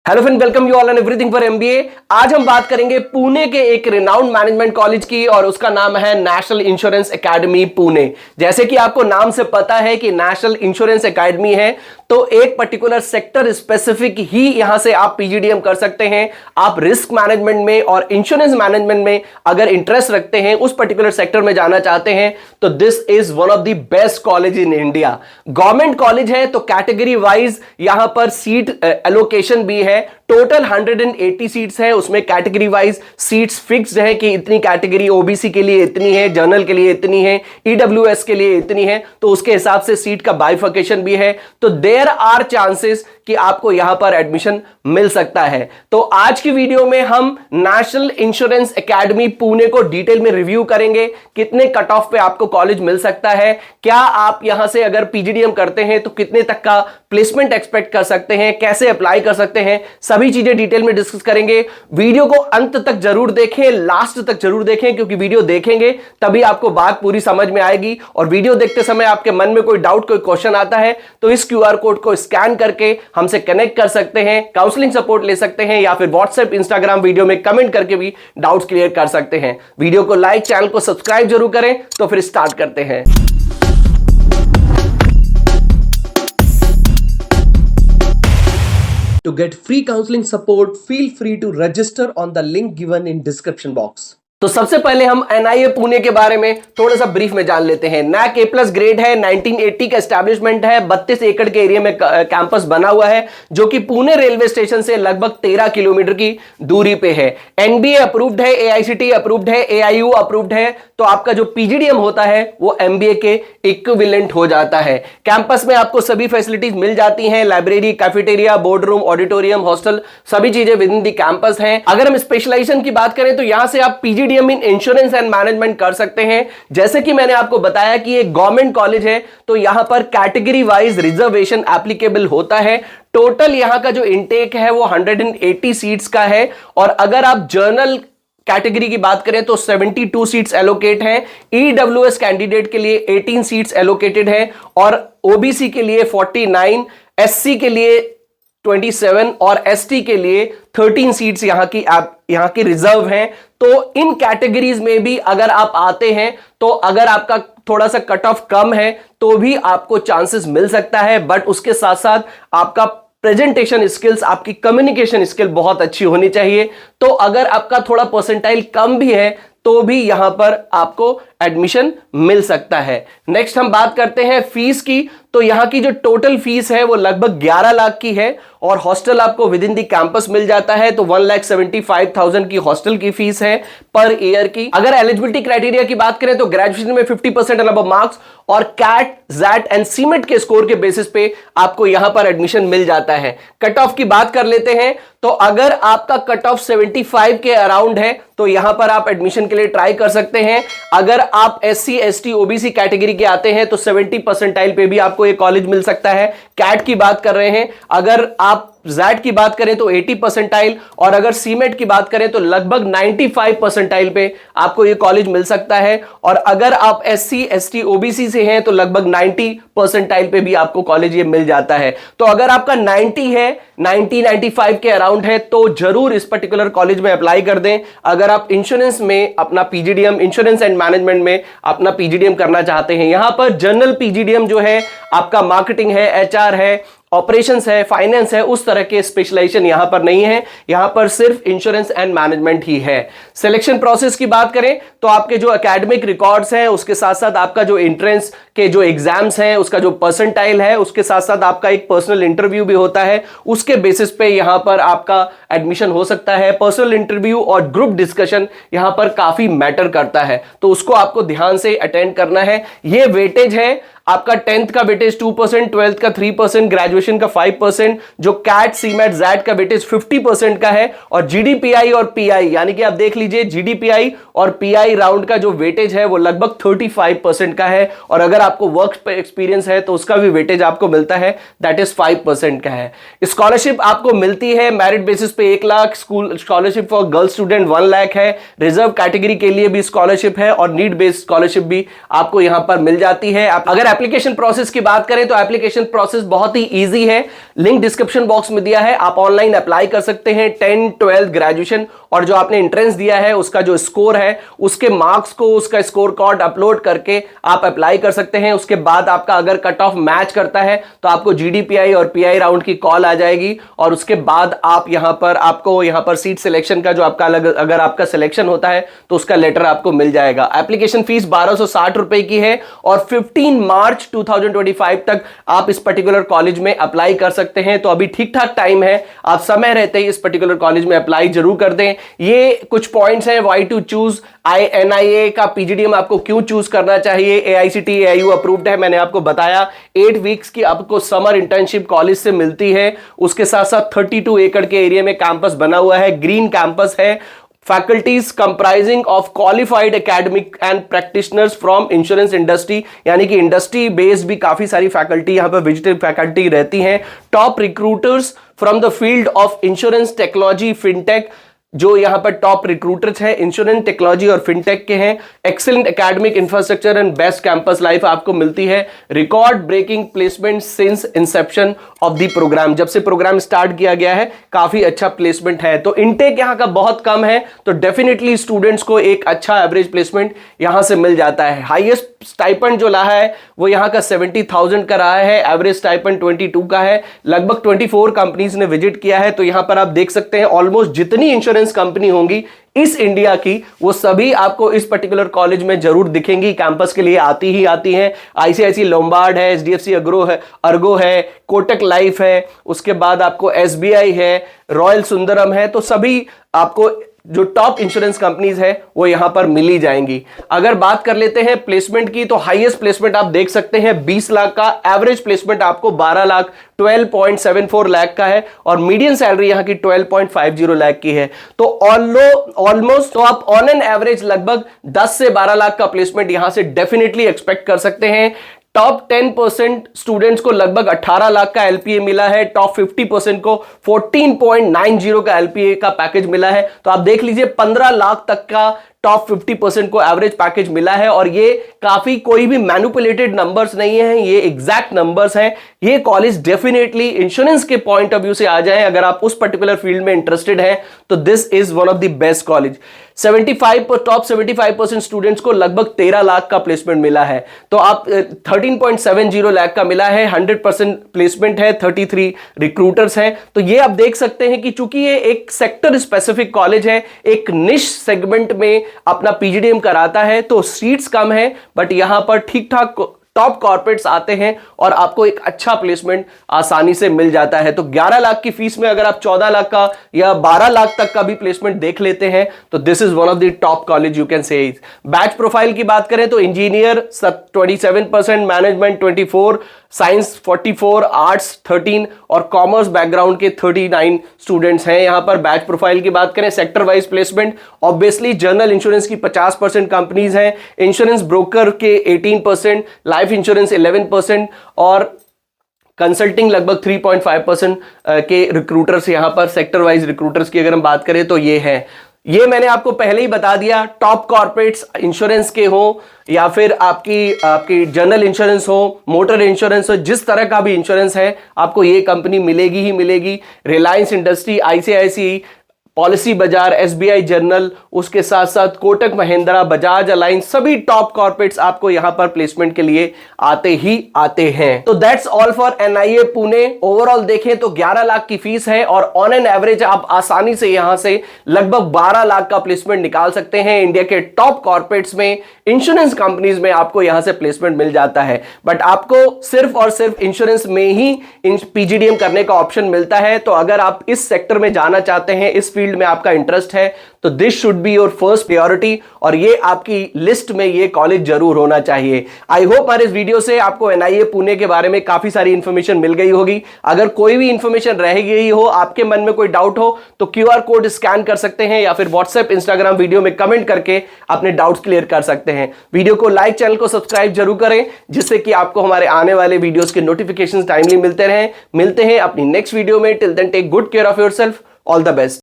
Hello friend, welcome you all and everything for MBA. आज हम बात करेंगे पुणे के एक रिनाउंड मैनेजमेंट कॉलेज की और उसका नाम है नेशनल इंश्योरेंस एकेडमी पुणे। जैसे कि आपको नाम से पता है कि नेशनल इंश्योरेंस एकेडमी है, तो एक पर्टिकुलर सेक्टर स्पेसिफिक ही यहां से आप पीजीडीएम कर सकते हैं। आप रिस्क मैनेजमेंट में और इंश्योरेंस मैनेजमेंट में अगर इंटरेस्ट रखते हैं, उस पर्टिकुलर सेक्टर में जाना चाहते हैं, तो this is one of the best college in India. Government college है तो कैटेगरी वाइज यहां पर सीट एलोकेशन भी है। टोटल 180 सीट्स है, उसमें कैटेगरी वाइज सीट्स फिक्स्ड है कि इतनी कैटेगरी ओबीसी के लिए इतनी है, जनरल के लिए इतनी है, ईडब्ल्यूएस के लिए इतनी है, तो उसके हिसाब से सीट का बाइफर्केशन भी है। तो देयर आर चांसेस कि आपको यहां पर एडमिशन मिल सकता है। तो आज की वीडियो में हम नेशनल इंश्योरेंस एकेडमी पुणे को डिटेल में रिव्यू करेंगे। कितने कट ऑफ पे आपको कॉलेज मिल सकता है, क्या आप यहां से अगर पीजीडीएम करते हैं तो कितने तक का प्लेसमेंट एक्सपेक्ट कर सकते हैं, कैसे अप्लाई कर सकते हैं, सभी चीजें डिटेल में डिस्कस करेंगे। वीडियो को अंत तक जरूर देखें, लास्ट तक जरूर देखें, क्योंकि वीडियो देखेंगे तभी आपको बात पूरी समझ में आएगी। और वीडियो देखते समय आपके मन में कोई डाउट, कोई क्वेश्चन आता है तो इस क्यूआर कोड को स्कैन करके हमसे कनेक्ट कर सकते हैं, काउंसलिंग सपोर्ट ले सकते हैं, या फिर व्हाट्सएप, इंस्टाग्राम वीडियो में कमेंट करके भी डाउट्स क्लियर कर सकते हैं। वीडियो को लाइक, चैनल को सब्सक्राइब जरूर करें। तो फिर स्टार्ट करते हैं। To get free counseling support, feel free to register on the link given in description box. तो सबसे पहले हम एनआईए पुणे के बारे में थोड़ा सा ब्रीफ में जान लेते हैं। नैक ए+ ग्रेड है, 1980 का एस्टैब्लिशमेंट है, 32 एकड़ के एरिया में कैंपस बना हुआ है, जो कि पुणे रेलवे स्टेशन से लगभग 13 किलोमीटर की दूरी पे है। एनबीए अप्रूव्ड है, एआईसीटी अप्रूव्ड है, एआईयू अप्रूव्ड है। तो आपका जो पीजीडीएम होता है वो एमबीए के इक्विवेलेंट हो जाता है। कैंपस में आपको सभी फैसिलिटीज मिल जाती हैं, library, cafeteria, board room, auditorium, hostel, सभी चीजें विद इन द कैंपस हैं। अगर हम स्पेशलाइजेशन की बात करें तो यहां से आप PGDM in insurance and management कर सकते हैं। जैसे कि मैंने आपको बताया कि ये गवर्नमेंट कॉलेज है, तो यहां पर कैटेगरी वाइज रिजर्वेशन एप्लीकेबल होता है। टोटल यहां का जो इंटेक है वो 180 सीट्स का है, और अगर आप जर्नल कैटेगरी की बात करें तो 72 सीट्स एलोकेट हैं। ईडब्ल्यूएस कैंडिडेट के लिए 18 सीट्स एलोकेटेड हैं, और ओबीसी के लिए 49, एससी के लिए 27 और एसटी के लिए 13 सीट्स यहां की रिजर्व हैं। तो इन कैटेगरीज में भी अगर आप आते हैं, तो अगर आपका थोड़ा सा कट ऑफ कम है तो भी आपको चांसेस मिल सकता है, बट उसके साथ साथ आपका प्रेजेंटेशन स्किल्स, आपकी कम्युनिकेशन स्किल बहुत अच्छी होनी चाहिए। तो अगर आपका थोड़ा परसेंटाइल कम भी है तो भी यहां पर आपको एडमिशन मिल सकता है। नेक्स्ट हम बात करते हैं फीस की। तो यहां की जो टोटल फीस है वो लगभग 11 लाख की है, और हॉस्टल आपको विद इन द कैंपस मिल जाता है। तो 1,75,000 की हॉस्टल की फीस है पर ईयर की। अगर एलिजिबिलिटी क्राइटेरिया की बात करें तो ग्रेजुएशन में 50% एंड अबव मार्क्स और कैट, जैट एंड सीमेट के स्कोर के बेसिस पे आपको यहां पर एडमिशन मिल जाता है। कट ऑफ की बात कर लेते हैं, तो अगर आपका कट ऑफ 75 के अराउंड है तो यहां पर आप एडमिशन के लिए ट्राई कर सकते हैं। अगर आप एससी, एसटी, ओबीसी कैटेगरी के आते हैं तो 70 परसेंटाइल पे भी आपको ये कॉलेज मिल सकता है। कैट की बात कर रहे हैं, अगर आप जैट की बात करें तो 80 परसेंटाइल, और अगर सीमेट की बात करें तो लगभग 95 परसेंटाइल पे आपको ये कॉलेज मिल सकता है। और अगर आप एससी, एसटी, ओबीसी से हैं तो लगभग 90 परसेंटाइल पे भी आपको कॉलेज ये मिल जाता है। तो अगर आपका 90 है, 95 के अराउंड है, तो जरूर इस पर्टिकुलर कॉलेज में अप्लाई कर दें। अगर आप इंश्योरेंस में अपना पीजीडीएम, इंश्योरेंस एंड मैनेजमेंट में अपना पीजीडीएम करना चाहते हैं, यहां पर जनरल पीजीडीएम जो है आपका मार्केटिंग है, एचआर है, ऑपरेशंस है, फाइनेंस है, उस तरह के स्पेशलाइजेशन यहां पर नहीं है। यहां पर सिर्फ इंश्योरेंस एंड मैनेजमेंट ही है। सिलेक्शन प्रोसेस की बात करें तो आपके जो एकेडमिक रिकॉर्ड्स हैं, उसके साथ साथ आपका जो एंट्रेंस के जो एग्जाम्स हैं, उसका जो परसेंटाइल है, उसके साथ साथ आपका एक पर्सनल इंटरव्यू भी होता है। उसके बेसिस पे यहां पर आपका एडमिशन हो सकता है। पर्सनल इंटरव्यू और ग्रुप डिस्कशन यहां पर काफी मैटर करता है, तो उसको आपको ध्यान से अटेंड करना है। ये वेटेज है आपका 10th का वेटेज 2%, 12th का 3%, ग्रेजुएशन का 5%, जो कैट, सीमेट, जैट का वेटेज 50% का है, और जीडीपीआई और पीआई, यानी कि आप देख लीजिए जीडीपीआई और पीआई राउंड का जो वेटेज है वो लगभग 35% का है। और अगर आपको वर्क एक्सपीरियंस है तो उसका भी वेटेज आपको मिलता है, दैट इज 5% का है। स्कॉलरशिप आपको मिलती है मेरिट बेसिस पे 1 lakh, school scholarship for girl student 1 lakh है, रिजर्व कैटेगरी के लिए भी स्कॉलरशिप है, और नीड बेस्ड स्कॉलरशिप भी आपको यहां पर मिल जाती है। अगर एप्लीकेशन प्रोसेस की बात करें तो एप्लीकेशन प्रोसेस बहुत ही इजी है, लिंक डिस्क्रिप्शन बॉक्स में दिया है, आप ऑनलाइन अप्लाई कर सकते हैं। 10, 12 ग्रेजुएशन और जो आपने एंट्रेंस दिया है उसका जो स्कोर है उसके मार्क्स को, उसका स्कोर कार्ड अपलोड करके आप अप्लाई कर सकते हैं। उसके बाद आपका अगर कट ऑफ मैच करता है तो आपको जीडीपीआई और पीआई राउंड की कॉल आ जाएगी और उसके बाद आप आपको यहां पर सीट सिलेक्शन का जो आपका अगर आपका सिलेक्शन होता है तो उसका लेटर आपको मिल जाएगा। एप्लीकेशन फीस 1260 रुपए की है और 15 मार्च 2025 तक आप इस पर्टिकुलर कॉलेज में अप्लाई कर सकते हैं। तो अभी ठीक ठाक टाइम है, आप समय रहते ही इस पर्टिकुलर कॉलेज में अप्लाई जरूर कर दें। ये कुछ पॉइंट्स हैं व्हाई टू चूज एनआईए का पीजीडीएम, आपको क्यों चूज करना चाहिए। एआईसीटी एआईयू अप्रूव्ड है, मैंने आपको बताया। 8 वीक्स की आपको समर इंटर्नशिप कॉलेज से मिलती है। उसके साथ साथ 32 एकड़ के एरिया में कैंपस बना हुआ है, ग्रीन कैंपस है। Faculties comprising of qualified academic and practitioners from insurance industry, यानी कि इंडस्ट्री बेस्ड भी काफी सारी फैकल्टी यहां पर विजिटिंग फैकल्टी रहती हैं। Top recruiters from the field of insurance technology fintech, जो यहां पर टॉप रिक्रूटर्स हैं इंश्योरेंस टेक्नोलॉजी और फिनटेक के हैं। Excellent academic infrastructure and best campus life आपको मिलती है। Record breaking placement since inception of the programme, जब से प्रोग्राम स्टार्ट किया गया है काफी अच्छा प्लेसमेंट है। तो इनटेक यहां का बहुत कम है, तो डेफिनेटली स्टूडेंट्स को एक अच्छा एवरेज प्लेसमेंट यहां से मिल जाता है। हाईएस्ट स्टाइपेंड जो रहा है वो यहां का 70,000 का रहा है, एवरेज स्टाइपेंड 22 का है। लगभग 24 कंपनीज ने विजिट किया है। तो यहां पर आप देख सकते हैं ऑलमोस्ट जितनी इंश्योरेंस कंपनी होंगी इस इंडिया की वो सभी आपको इस पर्टिकुलर कॉलेज में जरूर दिखेंगी, कैंपस के लिए आती ही आती हैं। आईसीआईसीआई लोम्बार्ड है, एचडीएफसी अर्गो है, कोटक लाइफ है, उसके बाद आपको एसबीआई है, रॉयल सुंदरम है। तो सभी आपको जो टॉप इंश्योरेंस कंपनीज है वो यहां पर मिली जाएंगी। अगर बात कर लेते हैं प्लेसमेंट की तो हाईएस्ट प्लेसमेंट आप देख सकते हैं 20 लाख का, एवरेज प्लेसमेंट आपको 12 लाख 12.74 लाख का है और मीडियन सैलरी यहां की 12.50 लाख की है। तो ऑलमोस्ट तो आप ऑन एन एवरेज लगभग 10 से 12 लाख का प्लेसमेंट यहां से डेफिनेटली एक्सपेक्ट कर सकते हैं। टॉप 10% स्टूडेंट्स को लगभग 18 लाख का एलपीए मिला है, टॉप 50% को 14.90 का एलपीए का पैकेज मिला है। तो आप देख लीजिए 15 लाख तक का टॉप 50% को एवरेज पैकेज मिला है और ये काफी कोई भी मैनिपुलेटेड नंबर्स नहीं है, ये एग्जैक्ट नंबर्स हैं। ये कॉलेज डेफिनेटली इंश्योरेंस के पॉइंट ऑफ व्यू से आ जाए, अगर आप उस पर्टिकुलर फील्ड में इंटरेस्टेड हैं तो this is one of the best college. Top 75% students को लगभग 13 लाख का प्लेसमेंट मिला है। तो आप 13.70 लाख का मिला है, 100% प्लेसमेंट है, 33 रिक्रूटर्स हैं। तो ये आप देख सकते हैं कि चूंकि ये एक सेक्टर स्पेसिफिक कॉलेज है, एक निश सेगमेंट में अपना पीजीडीएम कराता है, तो सीट्स कम है बट यहां पर ठीक ठाक टॉप कॉर्पोरेट्स आते हैं और आपको एक अच्छा प्लेसमेंट आसानी से मिल जाता है। तो 11 लाख की फीस में अगर आप 14 लाख का या 12 लाख तक का भी प्लेसमेंट देख लेते हैं तो this is one of the top college you can say. Batch profile की बात करें तो इंजीनियर 27%, मैनेजमेंट 24%, साइंस 44%, आर्ट्स 13% और कॉमर्स बैकग्राउंड के 39 स्टूडेंट्स हैं। यहां पर बैच प्रोफाइल की बात करें, sector wise placement obviously general insurance की 50% कंपनीज हैं, इंश्योरेंस ब्रोकर के 18%, लाइफ इंश्योरेंस 11% और कंसल्टिंग लगभग 3.5% के रिक्रूटर्स यहां पर सेक्टर वाइज रिक्रूटर्स की अगर हम बात करें तो ये है। ये मैंने आपको पहले ही बता दिया, टॉप कॉर्पोरेट्स इंश्योरेंस के हो या फिर आपकी जनरल इंश्योरेंस हो, मोटर इंश्योरेंस हो, जिस तरह का भी इंश्योरेंस है आपको ये कंपनी मिलेगी ही मिलेगी। रिलायंस इंडस्ट्री, आईसीआईसीआई, पॉलिसी बाजार, एसबीआई जनरल, उसके साथ साथ कोटक महिंद्रा, बजाज अलायंस, सभी टॉप कॉर्पोरेट्स आपको यहां पर प्लेसमेंट के लिए आते ही आते हैं। तो that's all for NIA Pune. Overall देखें तो 11 लाख की फीस है और ऑन एन एवरेज आप आसानी से यहां से लगभग 12 लाख का प्लेसमेंट निकाल सकते हैं। इंडिया के टॉप कॉर्पोरेट्स में, इंश्योरेंस कंपनीज में आपको यहां से प्लेसमेंट मिल जाता है। बट आपको सिर्फ और सिर्फ इंश्योरेंस में ही पीजीडीएम करने का ऑप्शन मिलता है। तो अगर आप इस सेक्टर में जाना चाहते हैं, इस फील्ड में आपका इंटरेस्ट है, तो this should be your first priority और ये आपकी लिस्ट में ये कॉलेज जरूर होना चाहिए। आई होप हमारे इस वीडियो से आपको एनआईए पुणे के बारे में काफी सारी इंफॉर्मेशन मिल गई होगी। अगर कोई भी इंफॉर्मेशन रह गई हो, आपके मन में कोई डाउट हो, तो क्यूआर कोड स्कैन कर सकते हैं या फिर व्हाट्सएप, इंस्टाग्राम वीडियो में कमेंट करके अपने डाउट्स क्लियर कर सकते हैं। वीडियो को लाइक, चैनल को सब्सक्राइब जरूर करें, जिससे कि आपको हमारे आने वाले वीडियोस के नोटिफिकेशंस टाइमली मिलते रहें। मिलते हैं अपनी नेक्स्ट वीडियो में। Till then take good care of yourself. All the best.